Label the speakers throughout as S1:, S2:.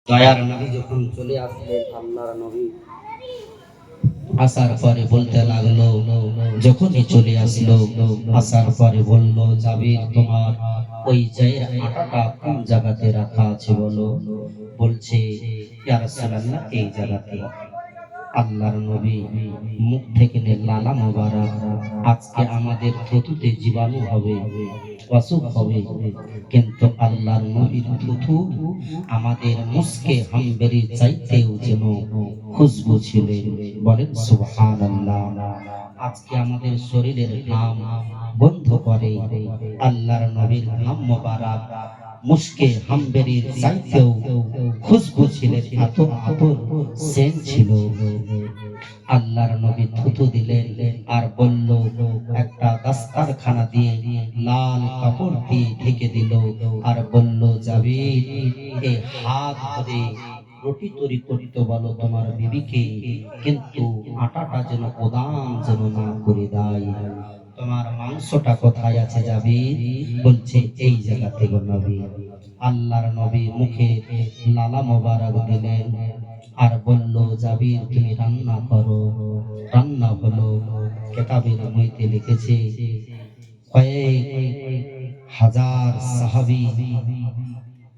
S1: দয়ার নবী যখন চলে আসলেন, আল্লাহর নবী আসার পরে বলতে লাগলো, যখনই চলে আসলো আসার পরে বলল, জাবির তোমার ওই জায়ের আটাটা কোন জায়গাতে রাখা আছে বলো। বলছে, ইয়া রাসূলুল্লাহ এই জায়গাতে। আল্লাহর নবী মুখ থেকে লালা মোবারক, আজকে আমাদের থুতুতে জীবাণু হবে, অসুখ হবে, কিন্তু আল্লাহর নবীর থুতু আমাদের মুস্কে হামবেরির চাইতেও যেন খুশবু ছিল। বলেন সুবহানাল্লাহ। আজকে আমাদের শরীরের ঘাম বন্ধ করে আল্লাহর নবীর ঘাম মোবারক মুস্কে হামবেরির চাইতেও খুশবু ছিল, এত আতর সেন্ট ছিল। আল্লাহর নবী থুতু দিলেন আর বলল, একটা দাস্তারখানা দিয়ে লাল কাপড় দিয়ে ঢেকে দিল আর বলল, জাবির এই হাত ধরে রুটি তৈরি করতে বলো তোমার বিবিকে, কিন্তু আটাটা যেন প্রদান যেন না করে দেয়। তোমার মাংসটা কোথায় আছে জাবির? বলছে এই জায়গাতে গো নবী। আল্লাহর নবী মুখে লালা মোবারক দিলেন আর বলল, জাবির তুমি রান্না করো। রান্না হলো। কিতাবের মধ্যে লিখেছে, কয়েক হাজার সাহাবী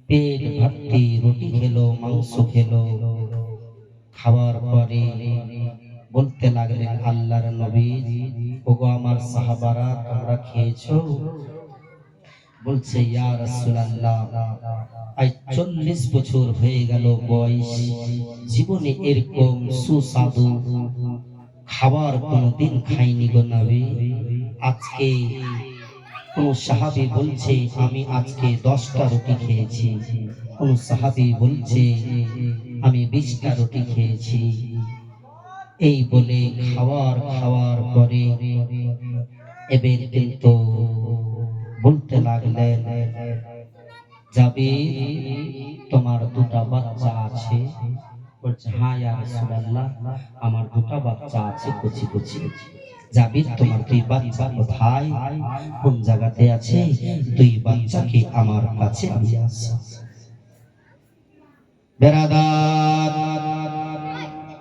S1: পেট ভর্তি রুটি খেলো, মাংস খেলো। খাবার পরে বলতে লাগলেন, আল্লাহর নবী, ওগো আমার সাহাবারা তোমরা খেয়েছো? বলছে, ইয়া রাসূলুল্লাহ আজ 40 বছর হয়ে গেল বয়স, জীবনে এরকম সুস্বাদু খাবার কোনদিন খাইনি গো নবী। আজকে কোন সাহাবী বলছে, আমি আজকে 10টা রুটি খেয়েছি। কোন সাহাবী বলছে, আমি 20টা রুটি খেয়েছি। এই বলে খাওয়ার পরে এবার কিন্তু বলতে লাগলেন, যাবে তোমার দুটা বাচ্চা আছে? বলছে, হ্যাঁ ইয়া রাসূলুল্লাহ আমার দুটা বাচ্চা আছে কচি কচি। জাবির তোমার দুই বাচ্চা কোথায়, কোন জায়গাতে আছে? দুই বাচ্চাকে আমার কাছে নিয়ে আসো। বেরাদার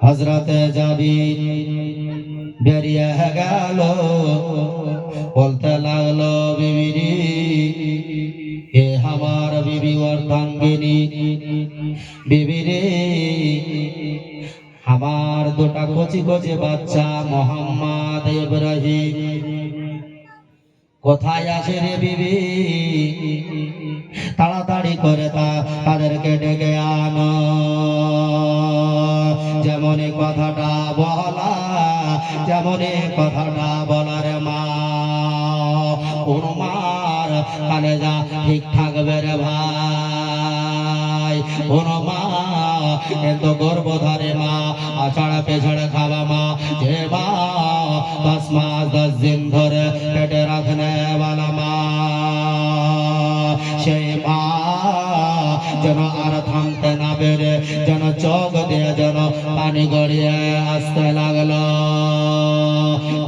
S1: হযরতে জাবির বেরিয়ে গেল, বলতে লাগলো, বিবি হে আমার বিবি অর্ধাঙ্গিনী, বিবি রে আমার দুটা কচি কচি বাচ্চা মোহাম্মদ ইব্রাহিম কোথায় আছে রে বিবি? তাড়াতাড়ি করে তাদেরকে ডেকে আনো। যেমন কথাটা বলা, যেমন কথাটা বলার মা, কোন মার কানে যা ঠিক থাকবে রে ভাই। কোন মা কিন্তু গর্ভধারী মা, আষাঢ় পেছাড় খাওয়া মা, যে মা 10 মাস 10 দিন ধরে পেটে রাখনে वाला মা, সেই মা যেন আর থামতে না পেরে যেন চোখ দিয়ে যেন পানি গড়িয়ে আসতে লাগলো।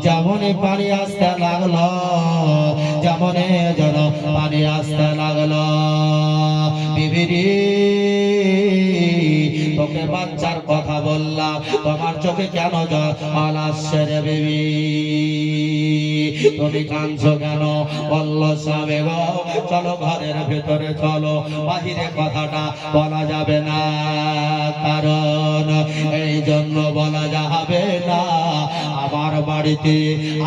S1: যেমনই পানি আসতে লাগলো, যেমনই যেন পানি আসতে লাগলো। বিবিরি তোকে বাচ্চার কথা বললাম, তোমার চোখে কেন জল আসছে রে বিবি? তুমি কাঁদছো কেন? বলল, স্বামী গো চলো ঘরের ভেতরে চলো, বাহিরে কথাটা বলা যাবে না। কারণ এই জন্য বলা যাবে না, আমার বাড়িতে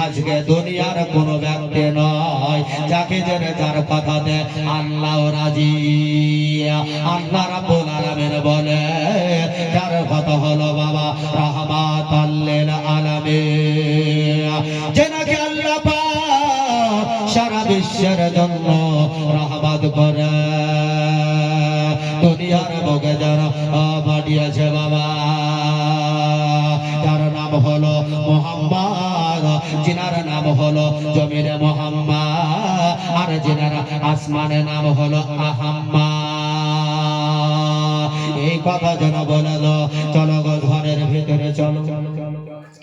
S1: আজকে দুনিয়ার কোনো ব্যক্তি নয় যাকে জেনে যার কথাতে আল্লাহ রাজি। আল্লাহ রাব্বুল আলামিন বলে, যার কথা হলো বাবা রাহমাতাল লিল আলামিন, যে নাকি আল্লাহ পাক সারা বিশ্বের জন্য রহমত করে দুনিয়ার বুকে যারা পাঠিয়েছে বাবা, যার নাম হলো মুহাম্মদ, যিনার নাম হলো জমিনে মুহাম্মদ, আর যিনার আসমানে নাম হলো আহাম্মদ। এই কথা যেন বলে দো, চলো গো ঘরের ভিতরে চলো।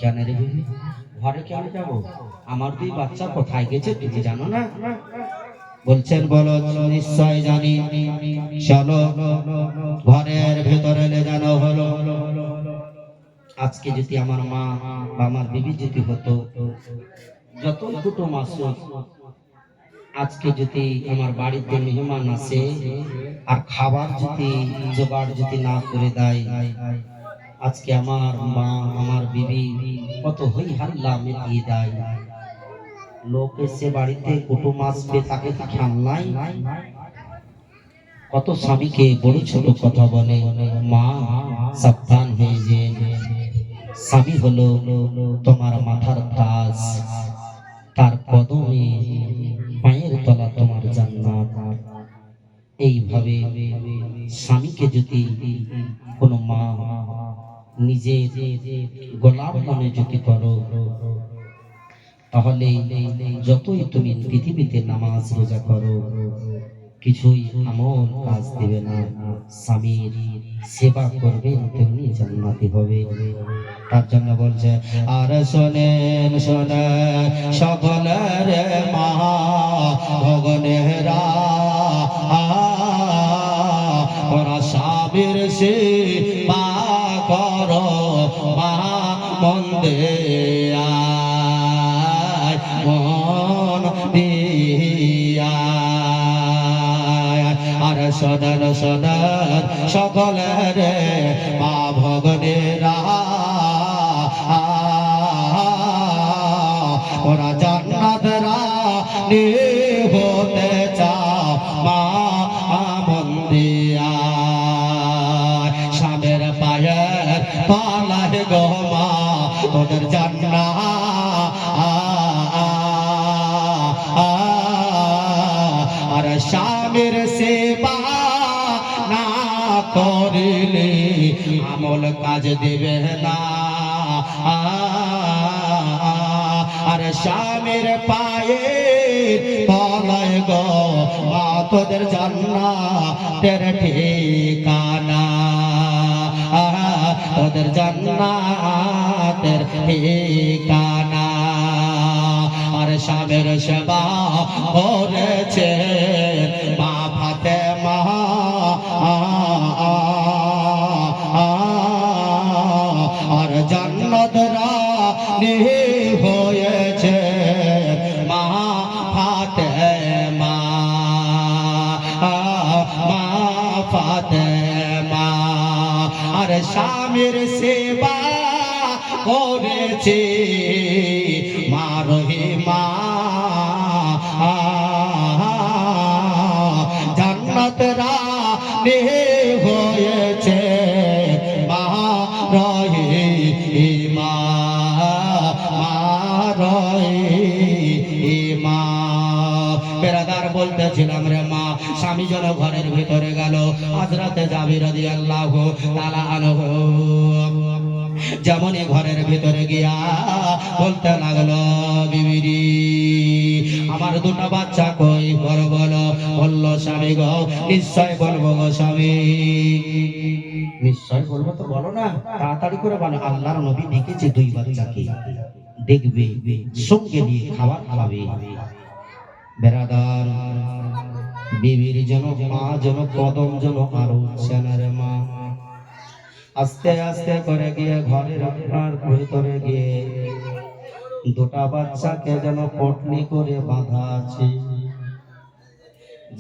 S1: কেন রে বিবি ঘরে কেন যাব? আমার দুই বাচ্চা কোথায় গেছে তুমি জানো না? বলছেন, বলো নিশ্চয় জানি। চলো ঘরের ভেতর আজকে যদি আমার মা বা আমার বিবি যদি হতো, যতই কুটুম আসুক, আজকে যদি আমার বাড়িতে মেহমান আসে আর খাবার যদি জোগাড় যদি না করে দেয়, আজকে আমার মা আমার বিবি কত হই হাল্লা মিটিয়ে দেয়। লোক এসে বাড়িতে কুটুম আসবে, তাকে কি খেয়াল নাই? কত স্বামীকে বড় ছোট কথা বলে, মা সাবধান হয়ে যে, স্বামী হলো তোমার মাথার তাজ, তার কদমে পায়ের তলা তোমার জান্নাত। এইভাবে স্বামীকে যদি কোনো মা নিজে গোলাম মনে যদি করো, তাহলে যতই তুমি পৃথিবীতে নামাজ রোজা করো, কিছুই আমল কাজ দেবে না। স্বামীর সেবা করবে, তেমনি জান্নাতি হবে। তার জন্য বলছে, আর শোনেন শোনেন সকলের মা ভগনেরা, ওরা স্বামীর সেবা করো, মা মন্দে আয়, মন দিয়া। আর সদন সদন সকলের মা ভগনেরা, ওরা জান্নাতরা হতে চাও, মা মন্দিয়া। স্বামীর পায়ের পালায় গো মা, তোদের জান্নাত। আর স্বামীর সেবা না করিলে আমল কাজ দেবে না। আর স্বামীর পায়ে তলায় গো মা, তোদের জান্নাতের ঠিকানা, তোদের জান্নাতের ঠিকানা। আর স্বামীর সেবা করেছে মা ফাতেমা, আর জান্নাত রানী হয়েছে মা ফাতেমা, মা ফাতেমা। আর স্বামীর সেবা করেছে মা রহিমা, জান্নাত রানী হয়েছে মা রহিমা, মা রহিমা। বেরাদার বলতেছিলাম রে মা, স্বামী যেন ঘরের ভিতরে গেল, হযরতে জাবির রাদিয়াল্লাহু তাআলা আনহু যেমনই ঘরের ভিতরে গিয়া বলতে লাগলো, বিবিরি আমার দুটো বাচ্চা কই, বড় বলো। বললো, স্বামী গো নিশ্চয় বলবো গো স্বামী। নিশ্চয় বলবো তো বলো না, তাড়াতাড়ি করে বলো। আল্লাহর নবী ডেকেছে দুই বাচ্চাকে, দেখবে সঙ্গে নিয়ে খাবার খাবে। বেরাদার বিবির যেন মা যেন কদম যেন আরো চেনারে মা। আস্তে আস্তে করে গিয়ে ঘরের ভিতরে গিয়ে দুটা বাচ্চাকে যেন পটনি করে বাঁধা আছে।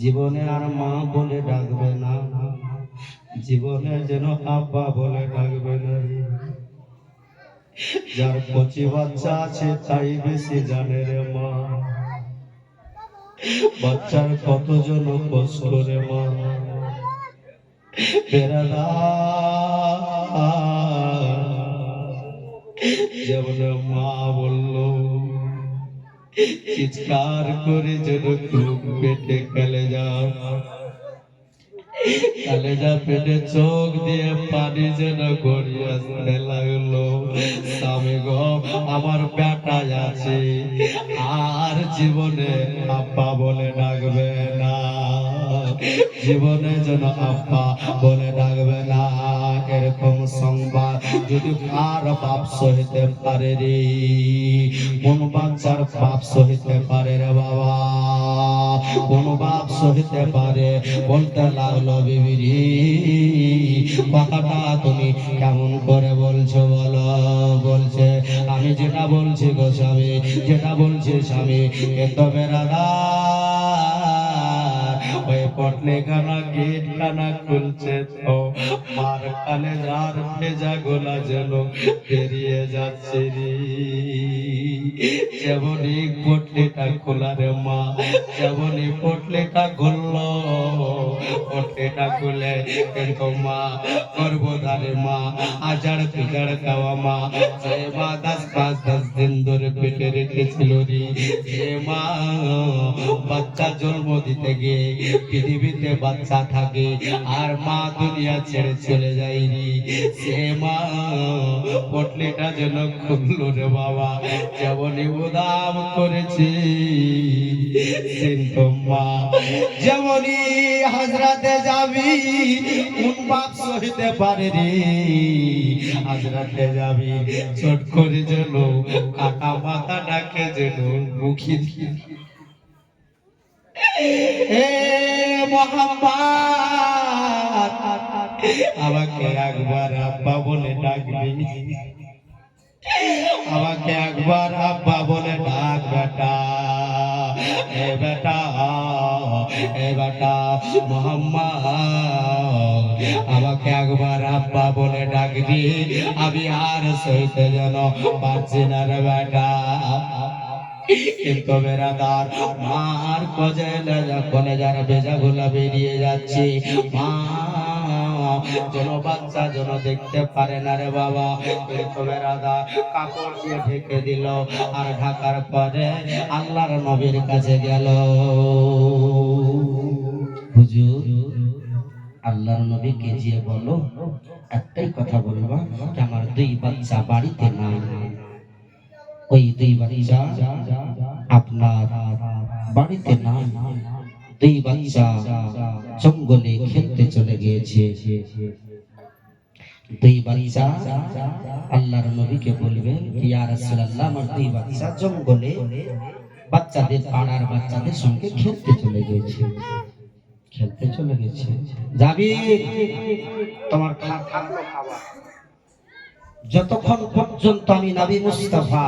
S1: জীবনে আর মা বলে ডাকবে না, জীবনে যেন আব্বা বলে ডাকবে না। যার কচি বাচ্চা আছে তাই বেশি জানে রে মা, বাচ্চার কতজন কষ্ট রে মা। বেরাদা যেমন মা বললো, চিৎকার করে যেন খুব পেটে কলেজা পেটে চোখ দিয়ে পানি যেন গড়িয়ে আসতে লাগলো। স্বামী গো আমার বেটা আছে, আর জীবনে আব্বা বলে ডাকবে না, জীবনে যেন আব্বা বলে ডাকবে না। এর এরকম সংবাদ যদি কার বাপ সহিতে পারে রে, কোন বাচ্চার বাপ সহিতে পারে রে বাবা, কোন বাপ সহিতে পারে? বলতে লাগলো বিবি রে, কথাটা তুমি কেমন করে বলছো বলো? বলছে আমি যেটা বলছি গো স্বামী, যেটা বলছি স্বামী, কিন্তু বেরাদার ওই পটলে খানা গেট খানা খুলছে তো মার কালে যার ভেজা গোলা যেন বেরিয়ে যাচ্ছে রে। যেমনই পটলেটা খোলা রে মা, যেমনই পটলেটা খুললো, পটলেটা খুলে কিন্তু মা গর্ভধারে মা, আজার পিজার খাওয়া মা, যে মা 10 দিন ধরে পেটে রেখেছিল রে, যে মা বাচ্চা জন্ম দিতে গিয়ে পৃথিবীতে বাচ্চা থাকে আর মা দুনিয়া ছেড়ে চলে যায় রে, সে মা পটলিটা যেন খুললো রে বাবা, যেমনই উদাম করেছে কিন্তু মা, যেমনই হাজরাতে যাবি কোন বাপ সহিতে পারে রে, হাজরাতে যাবি চট করে যেন কাটা মাথা ডাকে যেন মুখি দিয়ে এ মোহাম্মদ আমাকে একবার আব্বা বলে ডাকবি, আমাকে একবার আব্বা বলে ডাক বেটা, এ বেটা, এ বেটা মোহাম্মদ আমাকে একবার আব্বা বলে ডাকবি, আমি আর সইতে যেন পারছি না রে বেটা। কিন্তু বেরাদার মার কলেজার ভেজা গোলা বেরিয়ে যাচ্ছে, মা যেন বাচ্চা যেন দেখতে পারে না রে বাবা, কিন্তু বেরাদার কাপড় দিয়ে ঢেকে দিল, আর ঢাকার পরে আল্লাহর নবীর কাছে গেল। হুজুর আল্লাহর নবীকে গিয়ে বলো একটাই কথা বলবা, আমার 2 বাচ্চা বাড়িতে নাই, ওই 2 বাচ্চা আপনার বাড়িতে নাই, 2 বাচ্চা জঙ্গলে খেলতে চলে গিয়েছে। 2 বাচ্চা আল্লাহর নবীকে বলবেন ইয়া রাসূলুল্লাহ, আমার 2 বাচ্চা জঙ্গলে বাচ্চাদের পাড়ার বাচ্চাদের সঙ্গে খেলতে চলে গিয়েছে, খেলতে চলে গেছে। যাবি তোমার খাবার যতক্ষণ পর্যন্ত আমি নবী মুস্তাফা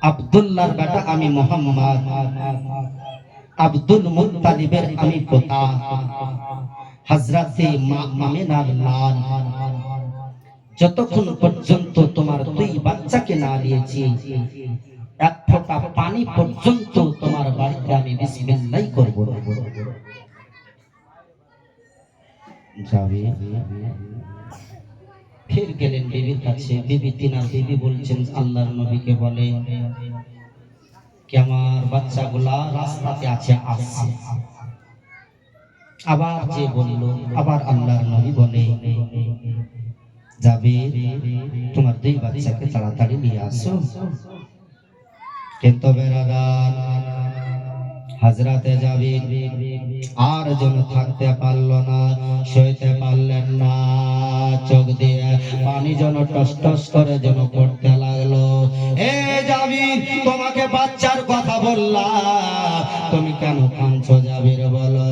S1: আব্দুল্লাহর বেটা, আমি মুহাম্মদ আব্দুল মুত্তালিবের আমি পোতা, হযরতে আমিনার লাল, যতক্ষণ পর্যন্ত তোমার 2 বাচ্চাকে না দিয়েছি, এক ফোঁটা পানি পর্যন্ত তোমার বাড়িতে আমি বিসমিল্লাহ করব না। যাবে ফির গেলেন বিবির কাছে, বিবি তিনার বিবি বলছেন আল্লাহর নবীকে বলে কি আমার বাচ্চাগুলা রাস্তাতে আছে আসছে। আবার যে বলল, আবার আল্লাহর নবী বলে যাবে তোমার 2 বাচ্চাকে তাড়াতাড়ি নিয়ে আসো। কিন্তু বেরাদার হযরতে জাবির আর যেন থাকতে পারল না, সইতে পারলেন না, চোখ দিয়ে পানি যেন টস টস করে যেন পড়তে লাগলো। এ জাবির তোমাকে বাচ্চার কথা বললাম, তুমি কেন কাঁদছো জাবির বলো?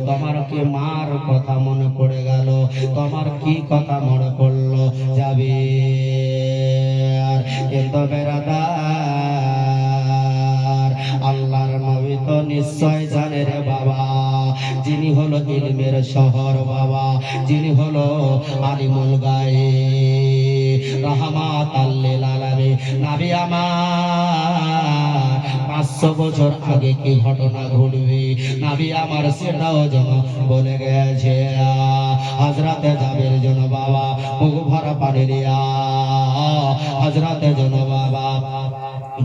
S1: তোমার কি মার কথা মনে পড়ে গেল? তোমার কি কথা মনে পড়লো জাবির? কিন্তু বেরাদার আল্লাহর নবী তো নিশ্চয় জানে রে বাবা, যিনি হলো ইলমের শহর বাবা, যিনি হলো আলিমুল গায়েব রাহমাতাল লিল আলামিন নবী আমার 500 বছর আগে কি ঘটনা ঘটবে নবী আমার সেটাও যেন বলে গেছে। হযরতে জাবির যেন বাবা বুক ভরা পানি দিয়া হযরতে যেন বাবা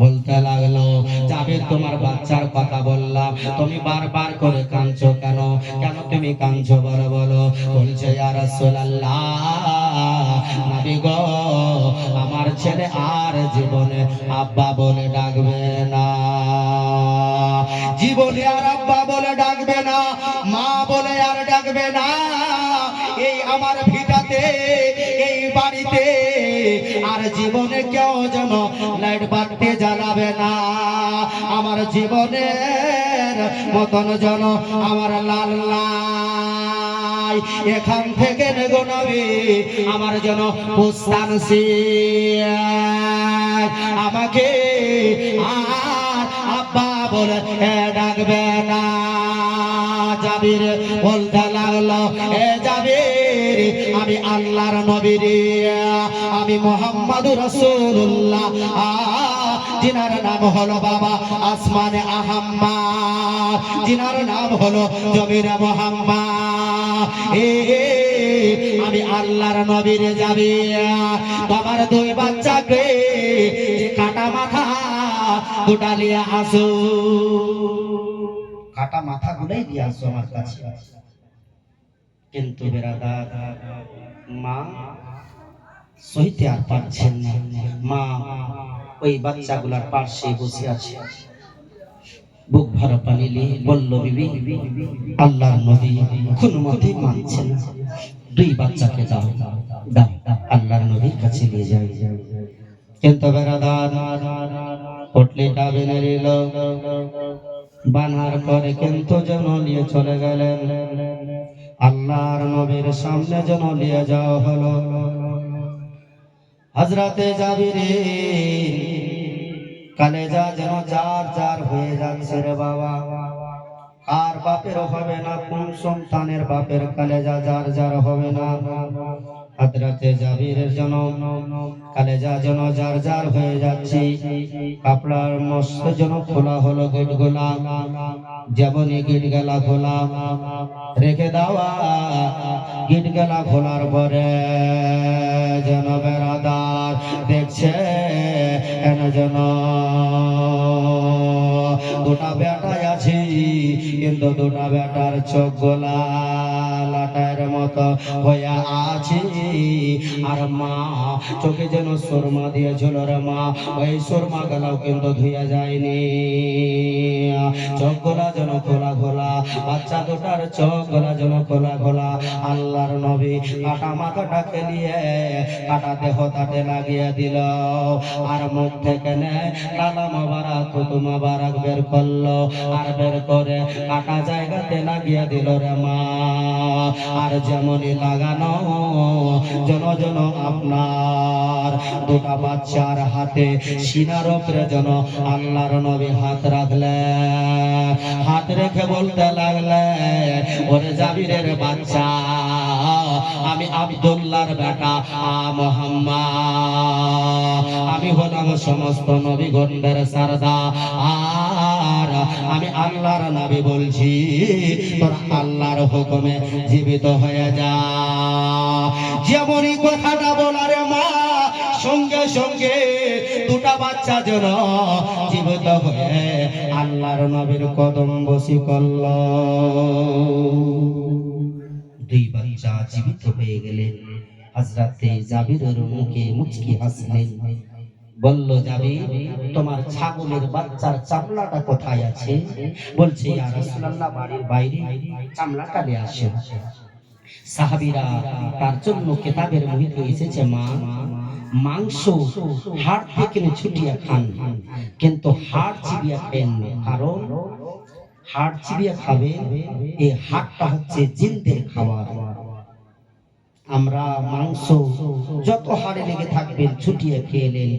S1: বলতে লাগলো জাবির তোমার বাচ্চার কথা বললাম, তুমি বারবার করে কাঁদছো কেন? কেন তুমি কাঁদছো বলো বলো? বলছে ইয়া রাসূলুল্লাহ নবী গো, আমার ছেলে আর জীবনে আব্বা বলে ডাকবে না, জীবনে আর আব্বা বলে ডাকবে না, মা বলে আর ডাকবে না। এই আমার ভিটাতে এই বাড়িতে আর জীবনে কেউ যেন লাইট বাড়তে জ্বালাবে না। আমার জীবনের মতন যেন আমার লাল লাই এখান থেকে নেগো নবী আমার যেন প্রস্থান আমাকে আর আব্বা বলে ডাকবে না। জাবির বলতে লাগলো এ জাবির আমি আল্লাহর নবী রে, আমি মুহাম্মদুর রাসূলুল্লাহ जिनार नाम हलो बाबा आसमाने अहम्मद, जिनार नाम हलो जमीर मोहम्मद। আমি আল্লাহর নবীর যাবি তোমার দুই বাচ্চাকে যে কাটা মাথা দুটা নিয়ে আসো, কাটা মাথা গুলাই দিয়ে আসো আমার কাছে। কিন্তু বেরাদার মা সইতে আর পারছেন না, মা ওই বাচ্চাগুলার পাশে বসে আছে, বুক ভরা পানি নিয়ে বলল বিবি আল্লাহর নবী কোন মতে মানছেন না, দুই বাচ্চাকে দাও দাও আল্লাহর নবীর কাছে নিয়ে যাই। কিন্তু বেরাদার পটলিটা বেনে নিল, বানার পরে কিন্তু যেন নিয়ে চলে গেলেন আল্লাহর নবীর সামনে, যেন নিয়ে যাওয়া হলো। হযরতে জাবির কলেজা যেন জার জার হয়ে যাচ্ছে রে বাবা, আর বাপের হবে না, কোন সন্তানের বাপের কলেজা জার জার হবে না। হযরতে জাবিরের যেন কলেজা যেন জার জার হয়ে যাচ্ছে, কাপড়ার মস্ত যেন খোলা হলো গেট গোলা, যেমনই গেট গেলা খোলা রেখে দেওয়া, গেট গেলা খোলার পরে যেন বেরাদার দেখছে যেন দুটা বেটাই আছে, কিন্তু দুটা বেটার চোখ গোলা লাটার মতো হয়ে আছে, আর মা চোখে যেন সুরমা দিয়েছিল রে মা, ওই সুরমা গেলাও কিন্তু ধুয়ে যায়নি, চোখ গোলা যেন খোলা খোলা, বাচ্চা দুটার চোখ গোলা যেন খোলা খোলা। আল্লাহর নবী কাটা মাথাটা খেলিয়ে কাটা দেহ তাতে লাগিয়ে দিল, আর মুখ থেকে লালা মোবারক থুতু মোবারক বের করলো, আর বের করে কাটা জায়গাতে লাগিয়ে দিল রে মা। আর যেমনই লাগানো যেন যেন আপনার দুটা বাচ্চার হাতে সিনার উপরে যেন আল্লাহর নবী হাত রাখলে, হাত রেখে বলতে লাগলে ওরে জাবিরের বাচ্চা আমি আব্দুল্লাহর বেটা মুহাম্মদ, আমি হলাম সমস্ত নবীগণের সরদার, আর আমি আল্লাহর নবী বলছি তোর আল্লাহর হুকুমে জীবিত হয়ে যা। যেমনই কথাটা বলারে মা সঙ্গে সঙ্গে দুটা বাচ্চা যেন জীবিত হয়ে আল্লাহর নবীর কদম বসি করল। দুই বাচ্চা জীবিত হয়ে গেলেন। হযরতে জাবিরের মুখে মুচকি হাসলেন, বলল জাবির তোমার ছাগলের বাচ্চার চামড়াটা কোথায় আছে? বলছে ইয়া রাসূলুল্লাহ বাড়ির বাইরে চামড়াটা নিয়ে আসো। সাহাবীরা তার জন্য কিতাবের মধ্যে এসেছে মা মাংস হাড় থেকে ছুটিয়ে খান, কিন্তু হাড় চিবিয়ে খান না, কারণ হাড় চিবিয়ে খাবে এই হাড়টা হচ্ছে জিনদের খাবার। আমরা মাংস যত হাড়ে লেগে থাকবে ছুটিয়ে খেয়ে নেন,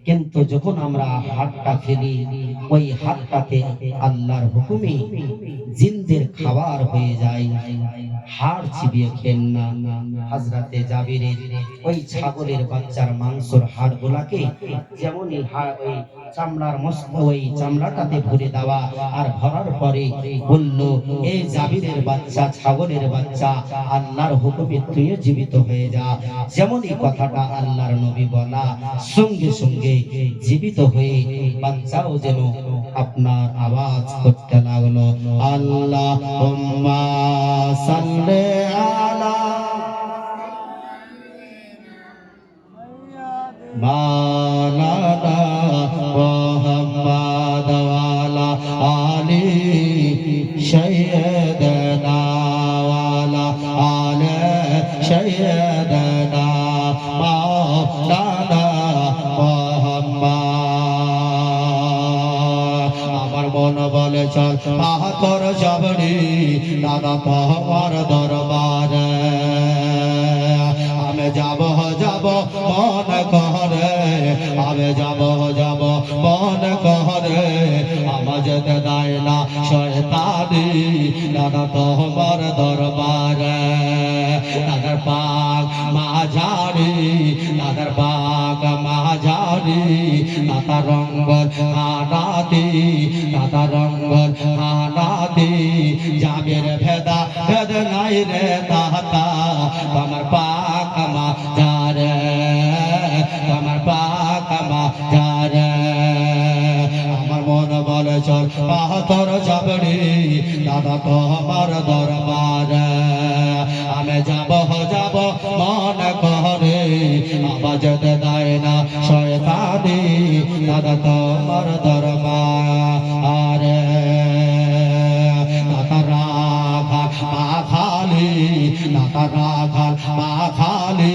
S1: কিন্তু যখন আমরা হাড়টা ফেলি ওই হাড়টাতে আল্লাহর হুকুমে জিনদের খাবার হয়ে যায়, হাড় চিবিয়ে খেন না। হযরতে জাবিরের ওই ছাগলের বাচ্চার মাংসর হাড় গুলাকে যেমনই ওই চামড়ার মস্ত ওই চামড়াটাতে ভরে দেওয়া, আর ভরার পরে বলল এই জাবিরের বাচ্চা ছাগলের বাচ্চা আল্লাহর হুকুমে তুই জীবিত হয়ে যা। যেমনই কথাটা আল্লাহর নবী বলা সঙ্গে সঙ্গে জীবিত হয়ে বাচ্চাও যেন আপনার আওয়াজ করতে লাগলো আল্লাহুম্মা সাল্লি আলা মাওলানা মুহাম্মদ ওয়া আলা আলি সাইয়্যিদানা ওয়া আলা আলি سيدنا مولانا মোহাম্মদ আমার মন বলে চল পাথর চাবড়ি দাদা তোমার দরবারে আমি যাব মন করে আমি যাব মন করে আমার যেতে দেয় না শয়তানি দাদা তোমার দরবারে দাদার পাক মাঝারি দাদার পাক মাঝারি দাদা রঙ্গল হানাতি দাদা রঙ্গল হানাতি জামের ভেদা ভেদ নাই রে দাতা আমার পাক মাঝারে আমার পাক মাঝারে আমার মন বলে চল পাথর চাবড়ি দাদা তোমার দরবারে আমি যাব মন করে আবার যেতে দেয় না শয়তানি দাদা তোমার দরবারে দাদা খালি দাদা খালি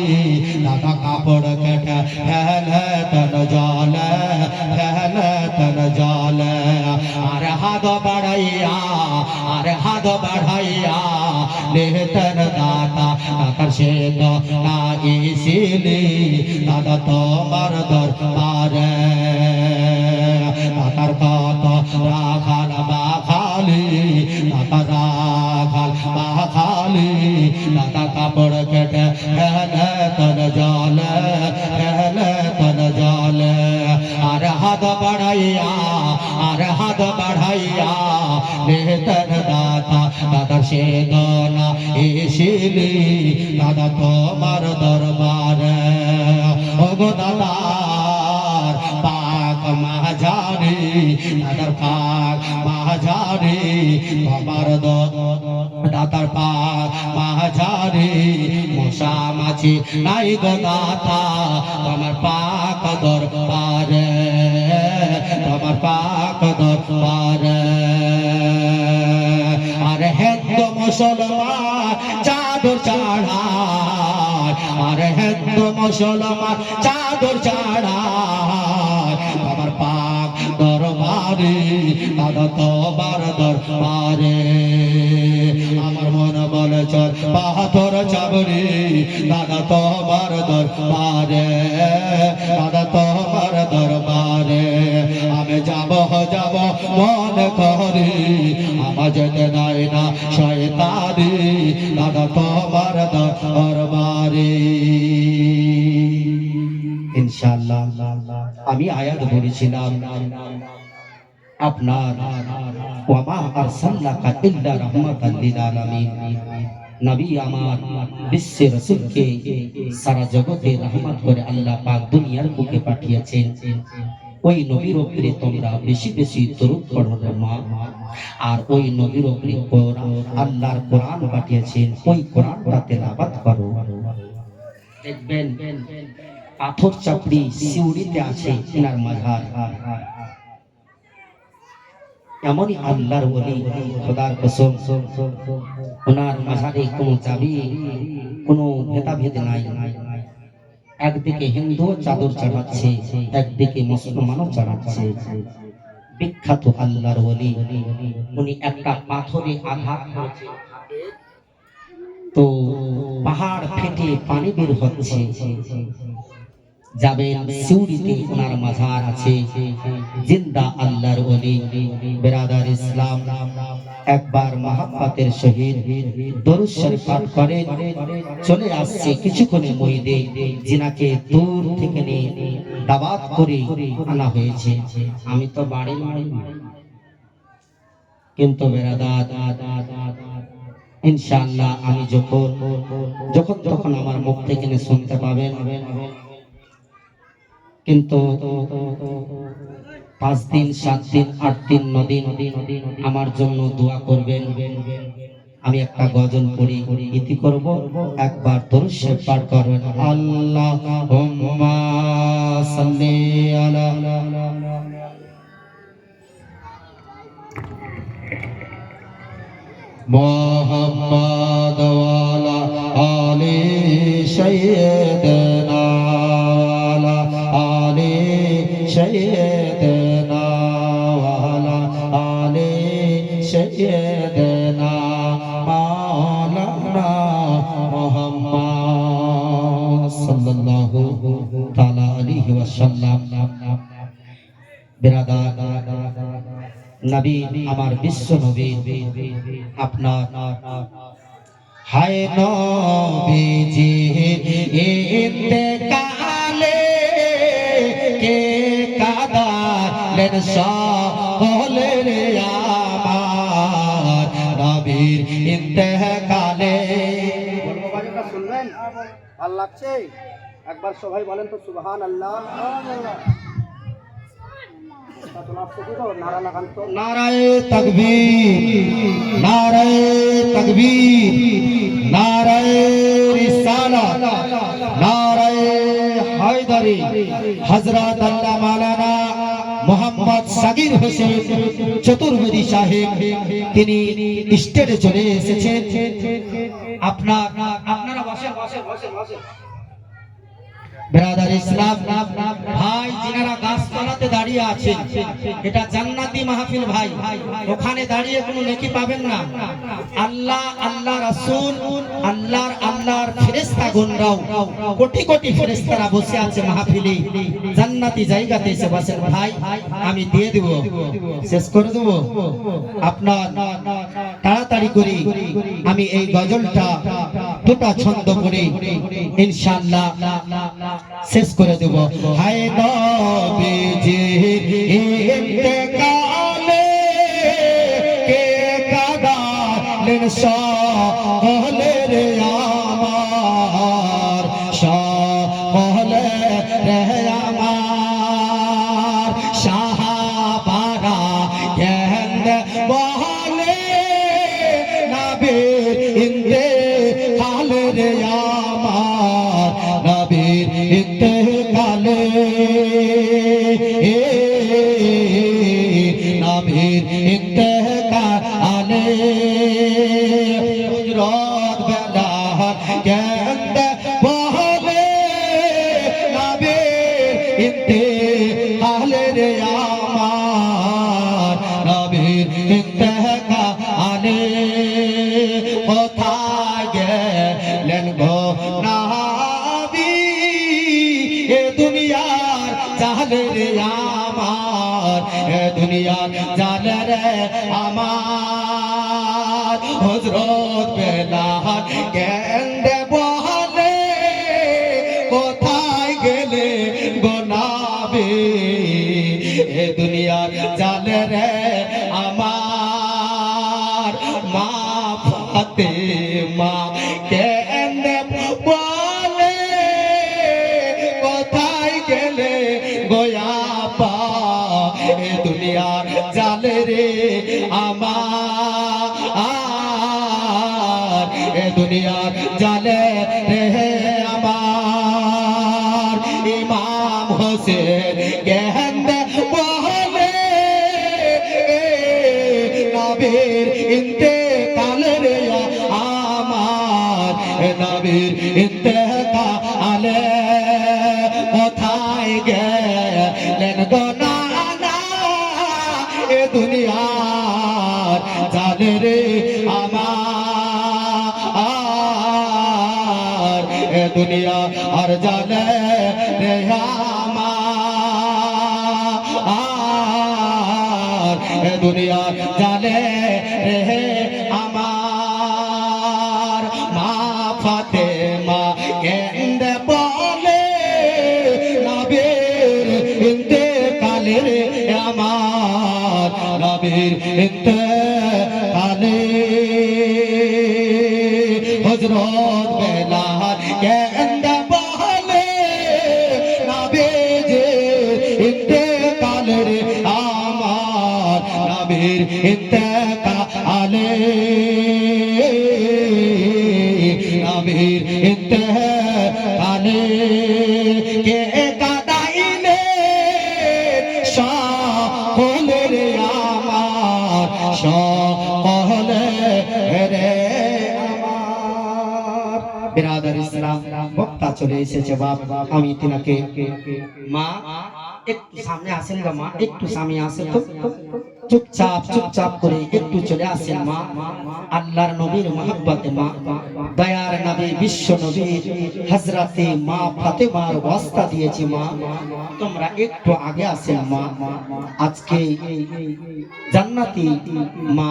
S1: দাদা কাপড় কেটে ফেলে তন জলে ফেলে তন জলে আরে হাত বাড়াইয়া নেতন দাতা দাতার সে তো না ইসিলি দাদা তোমার দরবারে দাতার কত রাখাল বা খালি দাদা রাখাল বা খালি দাদা কাপড় কেটে ফেলে তন জলে ফেলে তন জলে আর হাত বাড়াইয়া নেতন দাতা দাদার সে দনা এসিলি দাদা তোমার দরবারে ওগো দাদার পাক মাঝারি দাদার পাক মাঝারি তোমার দাদার পাক মাঝারি মশা মাছি নাই গো দাতা তোমার পাক দরবারে তোমার পাক দরবারে আরে হিন্দু মুসলমান চাদর চড়ায় আরে হিন্দু মুসলমান চাদর চড়ায় আমার পাক দরবারে দাদা তোমার দরবারে আমার মন বলে চল পাথর চাবড়ি দাদা তোমার দরবারে দাদা তোমার দরবারে আমি যাব মন করে আমার যেতে দেয় না শয়তানি দাদা তোমার দরবারে ইনশাআল্লাহ আমি আয়াত বলেছিলাম আপনার ওয়ামা আরসালনাকা ইল্লা রাহমাতাল লিল আলামিন নবী আমার বিশ্বের রাসূলকে সারা জগতে রহমত করে আল্লাহ পাক দুনিয়ার বুকে পাঠিয়েছেন ওই নবীর উপরে তোমরা বেশি বেশি দরুদ পড়ো মা আর ওই নবীর উপরে আল্লাহর কোরআন পাঠিয়েছেন ওই কোরআনটা তেলাওয়াত করো দেখবেন পাথর চাপড়ি সিউড়িতে আছে ইনার মাঝার এমনই আল্লাহর ওলি খোদার কসম ওনার মাঝারে কোনো চাবি কোনো ভেদাভেদ নাই একদিকে হিন্দু চাদর চড়াচ্ছে একদিকে মুসলমানও চড়াচ্ছে বিখ্যাত আল্লাহর ওলি উনি একটা পাথরে আঘাত করেছেন তো পাহাড় ফেটে পানি বের হচ্ছে যাবেন সিউড়িতে ওনার মাজার আছে জিন্দা আল্লাহর ওলি বিরাদার ইসলাম একবার মহব্বতের সহিত দরুদ শরীফ পাঠ করেন চলে আসছে কিছুক্ষণের মধ্যে জিনাকে দূর থেকে নিয়ে দাওয়াত করে আনা হয়েছে আমি তো বাড়ি কিন্তু বিরাদার ইনশাআল্লাহ আমি যখন তখন আমার মুখ থেকে শুনতে পাবেন কিন্তু 5 দিন 7 দিন 8 দিন 9 দিন আমার জন্য দোয়া করবেন আমি একটা গজল পড়ি ইতি করব একবার দরুদ শরীফ পাঠ করবেন আল্লাহুম্মা সাল্লি আলা মুহাম্মাদ ওয়া আলা আলি সাইয়্যিদিনা ওয়া আলি সাইয়্যিদিনা ওয়া আলি সাইয়্যিদিনা মাওলানা মুহাম্মদ সাল্লাল্লাহু তাআলা আলাইহি ওয়াসাল্লাম। বিরাদার নবী আমার বিশ্ব নবী আপনার হায় নবীজি ইন্তেকালে কে কাঁদালেন সকলে রে আমার নবীর ইন্তেকালে।
S2: বলবো বাজেটা শুনবেন, ভালো লাগছে? একবার সবাই বলেন তো সুবহানাল্লাহ। নারা লাগান তো।
S1: নারায়ে তাকবীর, নারায়ে তাকবীর, নারায়ে রিসালাত, নারায়ে হায়দারি। হযরত আল্লাহ মাওলানা মোহাম্মদ সাগির হোসেন চতুর্বেদী সাহেব তিনি স্টেজে চলে এসেছেন। আপনারা বসেন বসেন বসেন বসেন। ব্রাদার ইসলাম ভাই যিনারা গাছতলাতে দাঁড়িয়ে আছেন, এটা জান্নাতি মাহফিল ভাই, ওখানে দাঁড়িয়ে কোনো নেকি পাবেন না। আল্লাহ আল্লাহ রাসূল আল্লাহর ফেরেশতা গণরাও কোটি কোটি ফেরেশতারা বসে আছে মাহফিলে, জান্নাতি জায়গাতে এসে বসেন ভাই, আমি দিয়ে দেব, শেষ করে দেব। আপনার তাড়াতাড়ি করে আমি এই গজলটা দুটা ছন্দ করে ইনশাআল্লাহ শেষ করে দেব। হায় নবীজির ইন্তেকালে কে কাঁদালেন সকলে রে আমার, সকলে রে আমার। সাহাবারা কেন বলে নবীর ইন্তেকালে রে আমার, নবীর ইন্তেকালে, নবীর ইন্তেকালে। হযরত বেলাল কেন্দে বলে নবীর ইন্তেকালে রে আমার, নবীর ইন্তেকালে। কোথায় গেলেন গো নবী এ দুনিয়ার জালে রে আমার, এ দুনিয়ার জালে রে আমার। হযরত বেলাল কেন্দে বলে কোথায় গেলে গো নবী এ দুনিয়ার জালে রে আমার। মা ফাতেমা কেন্দে বলে কোথায় গেলে গো আপা এ দুনিয়ার জালে রে আমার, এ দুনিয়ার জালে রে আমার। ইমাম হোসেন কেন্দে বলে নবীর ইন্তেকালে রে আমার, নবীর ইন্তেকালে। কোথায় গেলেন গো নানা এ দুনিয়ার জালে রে আমার, এ দুনিয়া আর জালে রে আমার, এ দুনিয়া জালে রে আমার। মা ফাতেমা কেন্দে বলে নবীর ইন্তেকালে রে আমার, নবীর ইন্তেকালে। হযরত বেলাল কেন্দে বলে নবীজির ইন্তেকালে রে আমার, নবীর ইন্তেকালে, নবীর ইন্তেকালে। কে কাঁদাইলে সকলে রে আমার, সকলে রে আমার। বিরাদার ইসলাম বক্তা চলে এসেছে বাপ, আমি তিনাকে মা একটু সামনে আসেন গো মা, একটু সামনে আসেন তো, চুপচাপ চুপচাপ করে একটু চলে আসেন মা। আল্লাহর নবীর মহব্বতে মা, দয়ার নবী বিশ্ব নবীর হযরতে মা ফাতেমার ওয়াস্তা দিয়েছি মা, তোমরা একটু আগে আসেন মা। আজকে জান্নাতি মা,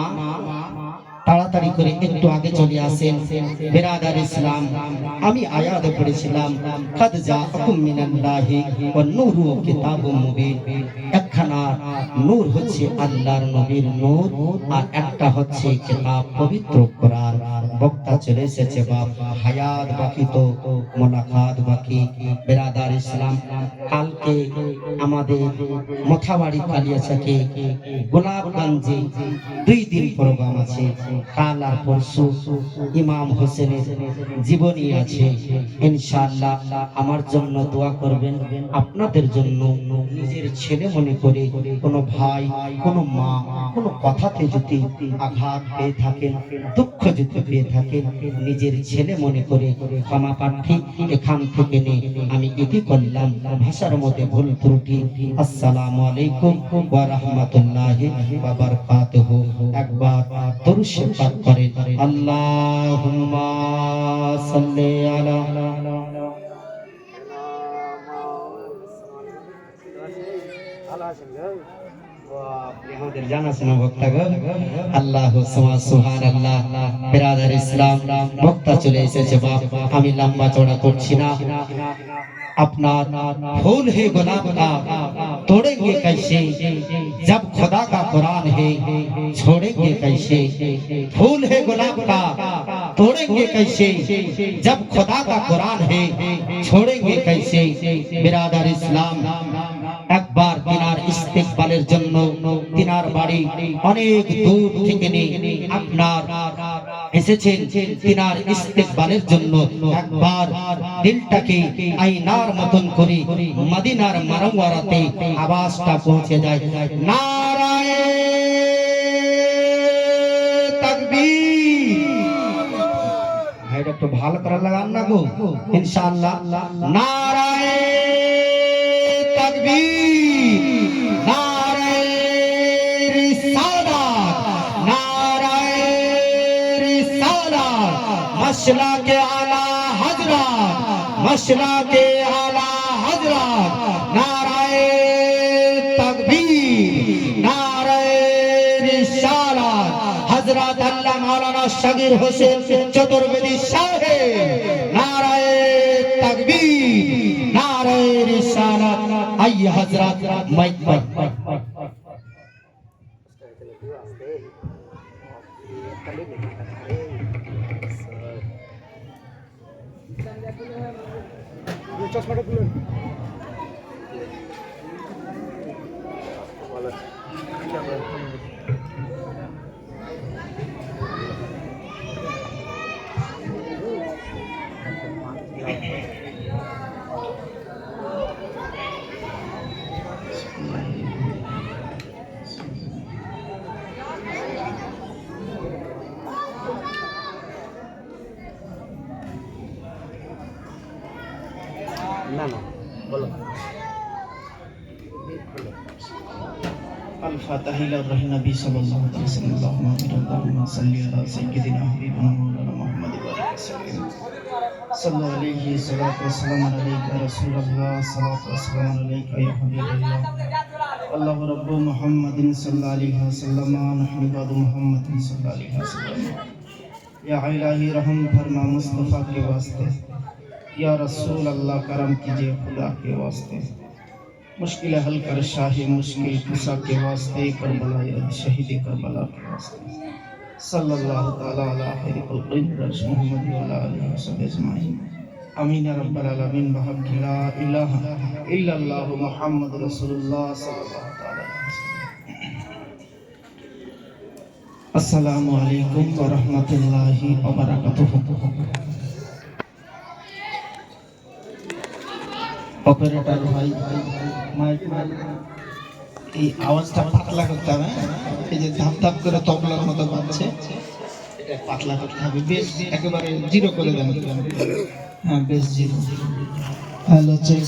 S1: তাড়াতাড়ি করে একটু আগে চলে আসেন। বিরাদার ইসলাম, আমি আয়াত পড়েছিলাম কাদ জাআকুম মিনাল্লাহি ওয়া নূরু কিতাবুম মুবিন। একখানা নূর হচ্ছে আল্লাহর নবীর নূর, আর একটা হচ্ছে কিতাব পবিত্র কোরআন। বক্তা চলে এসেছে বাপ, হায়াত বাকি তো মোলাকাত বাকি। বিরাদার ইসলাম, কালকে আমাদের মথাবাড়ি কালিয়াচাকে গোলাপগঞ্জে 2 দিন প্রোগ্রাম আছে। কাল আর পরশু ইমাম হোসেনের জীবনী আছে। ইনশাআল্লাহ আমার জন্য দোয়া করবেন, আপনাদের জন্য। নিজের ছেলে মনে করে কোনো ভাই, কোনো মা, কোনো কথাতে যদি আঘাত পেয়ে থাকেন, দুঃখ যদি পেয়ে থাকেন, নিজের ছেলে মনে করে ক্ষমা প্রার্থী এখান থেকে নিয়ে আমি এটি করলাম। ভাষার মধ্যে ভুল ত্রুটি, আসসালামু আলাইকুম ওয়া রাহমাতুল্লাহি ওয়া বারাকাতুহু। একবার দরুদ শরীফ পাঠ করেন, আল্লাহুম্মা সাল্লি আলা।
S2: ভালো আছেন গো?
S1: আমাদের জানাশোনা বক্তা গো, আল্লাহু সুবহানাল্লাহ। বিরাদার ইসলাম, বক্তা চলে এসেছে বাপ, আমি লম্বা চওড়া করছি না। अपना फूल है गुलाब का, तोड़ेंगे कैसे जब खुदा का कुरान है, छोड़ेंगे कैसे। फूल है गुलाब का, तोड़ेंगे कैसे जब खुदा का कुरान है, छोड़ेंगे कैसे। बिरादर इस्लाम, একবার তিনার ইস্তেকবালের জন্য, তিনার বাড়ি অনেক দূর থেকে আপনার এসেছেন তিনার ইস্তেকবালের জন্য। একবার দিলটাকে আয়নার মতন করে মদিনার মারওয়ারাতে আওয়াজটা পৌঁছে যায়, নারায়ে তাকবীর। ভাইটা একটু ভালো করে লাগান না গো, ইনশাআল্লাহ। নারায়ে তাকবীর, নারায়ে রিসালাত, নারায়ে রিসালাত, মশলাকে আলা হযরত, মশলাকে আলা হযরত, নারায়ে তাকবীর, নারায়ে রিসালাত। হযরত আল্লাহ মাওলানা শাকির হোসেন চতুর্বেদী সাহেব, নারায়ে তাকবীর, নারায়ে রিসালাত। आइए हजरत माइक पर।
S2: চশমাটা খুলুন। না না বলো।
S3: الفاتحة إلى روح النبي صلى الله عليه وسلم. اللهم صل على سيدنا حبيبنا مولانا محمد وعلى آله وسلم. صلى الله عليه الصلاة والسلام عليك يا رسول الله، صلاة والسلام عليك يا حبيب الله. الله رب محمد صلى الله عليه وسلم، نحن بعد محمد صلى الله عليه وسلم. या इलाही रहम फरमा मुस्तफ़ा के वास्ते, या रसूल अल्लाह करम कीजिए खुदा के वास्ते। मुश्किल हल कर शाही मुश्किल कुसा के वास्ते, करबला या शहीद करबला के वास्ते। सल्लल्लाहु ताला अला खैर खल्क़ि मोहम्मद व अला आलिहि व सह्बिहि अजमाइन। आमीन या रब्बल आलमीन। बहक ला इलाहा इल्लल्लाह मुहम्मद रसूलुल्लाह सल्लल्लाहु ताला अलैहि वसल्लम। अस्सलामु अलैकुम व रहमतुल्लाहि व बरकातुहू। অপারেটর ভাই মাইক এই আওয়াজটা পাতলা করতে হবে, এই যে ধাপ ধাপ করে তবলার মতো বাজছে, পাতলা করতে হবে, বেশ একেবারে জিরো করে দেন। হ্যাঁ বেশ জিরো। Hello check.